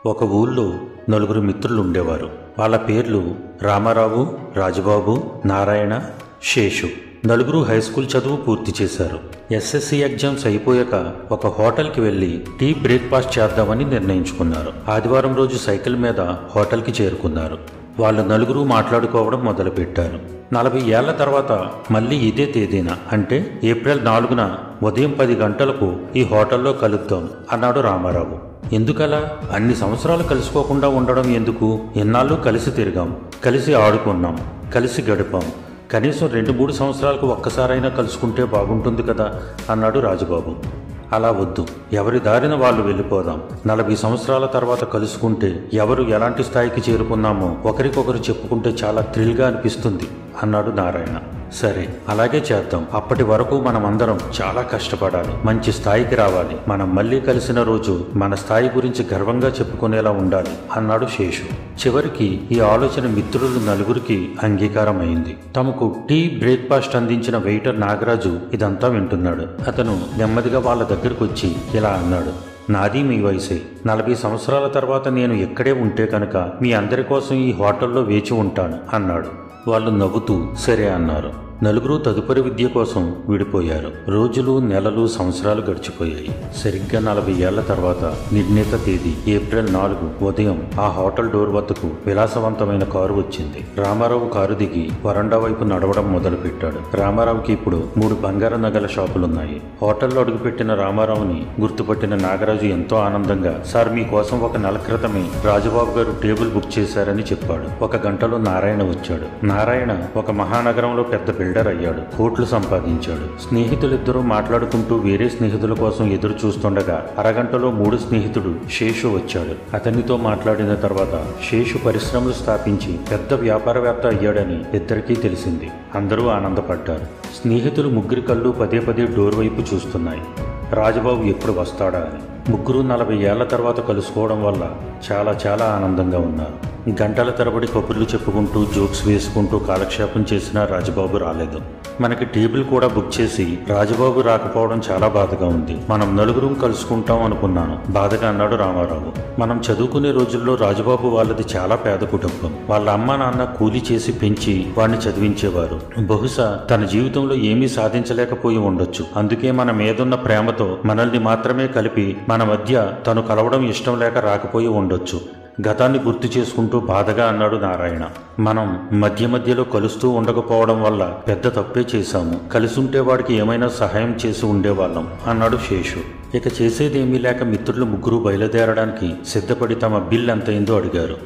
ఒక ఊళ్ళో నలుగురు మిత్రులు ఉండేవారు. వాళ్ళ పేర్లు రామారావు, రాజబాబు, నారాయణ, శేషు. నలుగురు హై స్కూల్ చదువు పూర్తి చేశారు. ఎస్ఎస్సి ఎగ్జామ్స్ అయిపోయాక ఒక హోటల్కి వెళ్లి టీ బ్రేక్ఫాస్ట్ చేద్దామని నిర్ణయించుకున్నారు. ఆదివారం రోజు సైకిల్ మీద హోటల్కి చేరుకున్నారు. వాళ్ళు నలుగురు మాట్లాడుకోవడం మొదలుపెట్టారు. 40 ఏళ్ల తర్వాత మళ్ళీ ఇదే తేదీన, అంటే ఏప్రిల్ 4న ఉదయం 10 గంటలకు ఈ హోటల్లో కలుద్దాం అన్నాడు రామారావు. ఎందుకలా? అన్ని సంవత్సరాలు కలుసుకోకుండా ఉండడం ఎందుకు? ఎన్నాళ్ళు కలిసి తిరిగాం, కలిసి ఆడుకున్నాం, కలిసి గడిపాం. కనీసం 2-3 సంవత్సరాలకు ఒక్కసారైనా కలుసుకుంటే బాగుంటుంది కదా అన్నాడు రాజబాబు. అలా వద్దు, ఎవరి దారిన వాళ్ళు వెళ్ళిపోదాం. 40 సంవత్సరాల తర్వాత కలుసుకుంటే ఎవరు ఎలాంటి స్థాయికి చేరుకున్నామో ఒకరికొకరు చెప్పుకుంటే చాలా థ్రిల్గా అనిపిస్తుంది అన్నాడు నారాయణ. సరే, అలాగే చేద్దాం. అప్పటి వరకు మనమందరం చాలా కష్టపడాలి, మంచి స్థాయికి రావాలి. మనం మళ్ళీ కలిసిన రోజు మన స్థాయి గురించి గర్వంగా చెప్పుకునేలా ఉండాలి అన్నాడు శేషు. చివరికి ఈ ఆలోచన మిత్రులు నలుగురికి అంగీకారం అయింది. తమకు టీ బ్రేక్ఫాస్ట్ అందించిన వెయిటర్ నాగరాజు ఇదంతా వింటున్నాడు. అతను నెమ్మదిగా వాళ్ళ దగ్గరకు వచ్చి ఇలా అన్నాడు. నాది మీ వయసే. 40 సంవత్సరాల తర్వాత నేను ఎక్కడే ఉంటే కనుక మీ అందరి కోసం ఈ హోటల్లో వేచి ఉంటాను అన్నాడు. వాళ్ళు నవ్వుతూ సరే అన్నారు. నలుగురు తదుపరి విద్య కోసం విడిపోయారు. రోజులు, నెలలు, సంవత్సరాలు గడిచిపోయాయి. సరిగ్గా 40 ఏళ్ల తర్వాత నిర్ణీత తేదీ ఏప్రిల్ 4 ఉదయం ఆ హోటల్ డోర్ వద్దకు విలాసవంతమైన కారు వచ్చింది. రామారావు కారు దిగి వరండా వైపు నడవడం మొదలుపెట్టాడు. రామారావుకి ఇప్పుడు 3 బంగారు నగల షాపులున్నాయి. హోటల్లో అడుగుపెట్టిన రామారావుని గుర్తుపట్టిన నాగరాజు ఎంతో ఆనందంగా, సార్, మీకోసం ఒక నెల క్రితమే రాజబాబు గారు టేబుల్ బుక్ చేశారని చెప్పాడు. 1 గంటలో నారాయణ వచ్చాడు. నారాయణ ఒక మహానగరంలో పెద్ద బిల్డర్ అయ్యాడు. కోట్లు సంపాదించాడు. స్నేహితులిద్దరూ మాట్లాడుకుంటూ వేరే స్నేహితుల కోసం ఎదురు చూస్తుండగా అరగంటలో 3వ స్నేహితుడు శేషు వచ్చాడు. అతనితో మాట్లాడిన తర్వాత శేషు పరిశ్రమలు స్థాపించి పెద్ద వ్యాపారవేత్త అయ్యాడని ఇద్దరికీ తెలిసింది. అందరూ ఆనందపడ్డారు. స్నేహితులు ముగ్గురి కళ్ళు పదే పదే డోర్ వైపు చూస్తున్నాయి. రాజబాబు ఎప్పుడు వస్తాడా అని. ముగ్గురు 40 ఏళ్ల తర్వాత కలుసుకోవడం వల్ల చాలా ఆనందంగా ఉన్నారు. గంటల తరబడి కబుర్లు చెప్పుకుంటూ జోక్స్ వేసుకుంటూ కాలక్షేపం చేసినా రాజబాబు రాలేదు. మనకి టేబుల్ కూడా బుక్ చేసి రాజబాబు రాకపోవడం చాలా బాధగా ఉంది. మనం నలుగురం కలుసుకుంటాం అనుకున్నాను బాధగా అన్నాడు రామారావు. మనం చదువుకునే రోజుల్లో రాజబాబు వాళ్ళది చాలా పేద కుటుంబం. వాళ్ళ అమ్మ నాన్న కూలీ చేసి పెంచి వాడిని చదివించేవారు. బహుశా తన జీవితంలో ఏమీ సాధించలేకపోయి ఉండొచ్చు. అందుకే మన మీదున్న ప్రేమతో మనల్ని మాత్రమే కలిపి మన మధ్య తను కలవడం ఇష్టం లేక రాకపోయి ఉండొచ్చు. గతాన్ని గుర్తు చేసుకుంటూ బాధగా అన్నాడు నారాయణ. మనం మధ్యలో కలుస్తూ ఉండకపోవడం వల్ల పెద్ద తప్పే చేశాము. కలిసుంటే వాడికి ఏమైనా సహాయం చేసి ఉండేవాళ్ళం అన్నాడు శేషు. ఇక చేసేదేమీ లేక మిత్రులు ముగ్గురు బయలుదేరడానికి సిద్ధపడి తమ బిల్ ఎంతైందో అడిగారు.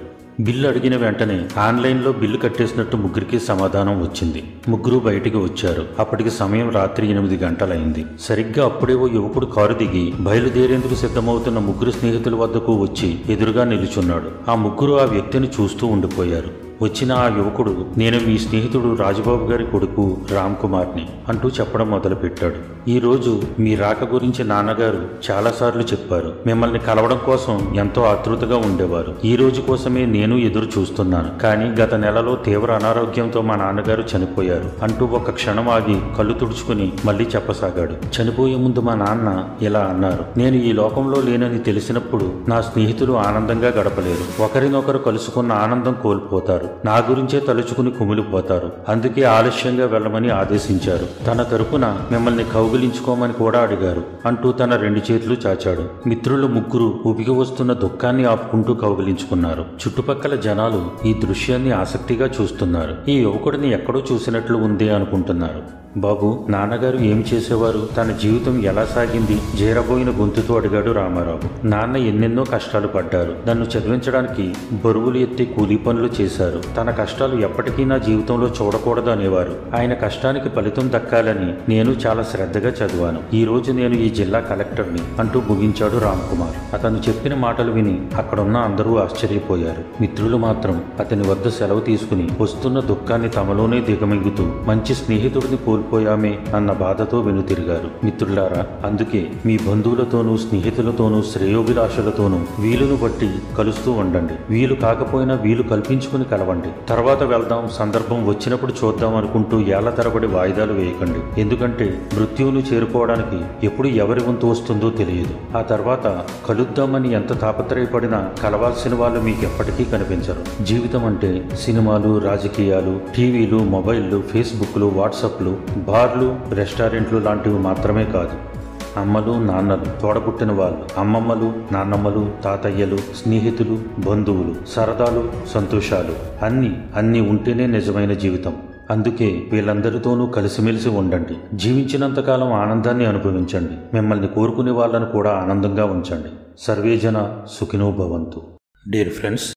బిల్లు అడిగిన వెంటనే ఆన్లైన్లో బిల్లు కట్టేసినట్టు ముగ్గురికి సమాధానం వచ్చింది. ముగ్గురు బయటికి వచ్చారు. అప్పటికి సమయం రాత్రి 8 గంటలైంది. సరిగ్గా అప్పుడే ఓ యువకుడు కారు దిగి బయలుదేరేందుకు సిద్ధమవుతున్న ముగ్గురు స్నేహితుల వద్దకు వచ్చి ఎదురుగా నిలుచున్నాడు. ఆ ముగ్గురు ఆ వ్యక్తిని చూస్తూ ఉండిపోయారు. వచ్చిన ఆ యువకుడు, నేను మీ స్నేహితుడు రాజబాబు గారి కొడుకు రామ్ కుమార్ని అంటూ చెప్పడం మొదలుపెట్టాడు. ఈ రోజు మీ రాక గురించి నాన్నగారు చాలాసార్లు చెప్పారు. మిమ్మల్ని కలవడం కోసం ఎంతో ఆతృతగా ఉండేవారు. ఈ రోజు కోసమే నేను ఎదురు చూస్తున్నాను. కానీ గత నెలలో తీవ్ర అనారోగ్యంతో మా నాన్నగారు చనిపోయారు అంటూ ఒక క్షణం ఆగి కళ్ళు తుడుచుకుని మళ్ళీ చెప్పసాగాడు. చనిపోయే ముందు మా నాన్న ఇలా అన్నారు. నేను ఈ లోకంలో లేనని తెలిసినప్పుడు నా స్నేహితులు ఆనందంగా గడపలేరు. ఒకరినొకరు కలుసుకున్న ఆనందం కోల్పోతారు. నా గురించే తలుచుకుని కుమిలిపోతారు. అందుకే ఆలస్యంగా వెళ్ళమని ఆదేశించారు. తన తరపున మిమ్మల్ని కౌగిలించుకోమని కూడా అడిగారు అంటూ తన 2 చేతులు చాచాడు. మిత్రులు ముగ్గురు ఉబికి వస్తున్న దుఃఖాన్ని ఆపుకుంటూ కౌగిలించుకున్నారు. చుట్టుపక్కల జనాలు ఈ దృశ్యాన్ని ఆసక్తిగా చూస్తున్నారు. ఈ యువకుడిని ఎక్కడో చూసినట్లు ఉంది అనుకుంటున్నారు. బాబు, నాన్నగారు ఏం చేసేవారు? తన జీవితం ఎలా సాగింది? జేరబోయిన గొంతుతో అడిగాడు రామారావు. నాన్న ఎన్నెన్నో కష్టాలు పడ్డారు. నన్ను చదివించడానికి బరువులు ఎత్తి కూలీ పనులు చేశారు. తన కష్టాలు ఎప్పటికీ నా జీవితంలో చూడకూడదు అనేవారు. ఆయన కష్టానికి ఫలితం దక్కాలని నేను చాలా శ్రద్ధగా చదివాను. ఈ రోజు నేను ఈ జిల్లా కలెక్టర్ని అంటూ ముగించాడు రామ్ కుమార్. అతను చెప్పిన మాటలు విని అక్కడున్న అందరూ ఆశ్చర్యపోయారు. మిత్రులు మాత్రం అతని వద్ద సెలవు తీసుకుని వస్తున్న దుఃఖాన్ని తమలోనే దిగమింగుతూ మంచి స్నేహితుడిని కోల్పోయి కోల్పోయామే అన్న బాధతో వెనుతిరిగారు. మిత్రులారా, అందుకే మీ బంధువులతోనూ స్నేహితులతోనూ శ్రేయోభిలాషలతోనూ వీలును బట్టి కలుస్తూ ఉండండి. వీలు కాకపోయినా వీలు కల్పించుకుని కలవండి. తర్వాత వెళ్దాం, సందర్భం వచ్చినప్పుడు చూద్దాం అనుకుంటూ ఏళ్ల తరబడి వాయిదాలు వేయకండి. ఎందుకంటే మృత్యువును చేరుకోవడానికి ఎప్పుడు ఎవరి వంతు వస్తుందో తెలియదు. ఆ తర్వాత కలుద్దామని ఎంత తాపత్రయపడినా కలవాల్సిన వాళ్ళు మీకు ఎప్పటికీ కనిపించరు. జీవితం అంటే సినిమాలు, రాజకీయాలు, టీవీలు, మొబైల్లు, ఫేస్బుక్లు, వాట్సాప్లు, బార్లు, రెస్టారెంట్లు లాంటివి మాత్రమే కాదు. అమ్మలు, నాన్నలు, తోడబుట్టిన వాళ్ళు, అమ్మమ్మలు, నాన్నమ్మలు, తాతయ్యలు, స్నేహితులు, బంధువులు, సరదాలు, సంతోషాలు అన్నీ ఉంటేనే నిజమైన జీవితం. అందుకే వీళ్ళందరితోనూ కలిసిమెలిసి ఉండండి. జీవించినంతకాలం ఆనందాన్ని అనుభవించండి. మిమ్మల్ని కోరుకునే వాళ్ళను కూడా ఆనందంగా ఉంచండి. సర్వేజన సుఖినో భవంతు. Dear friends,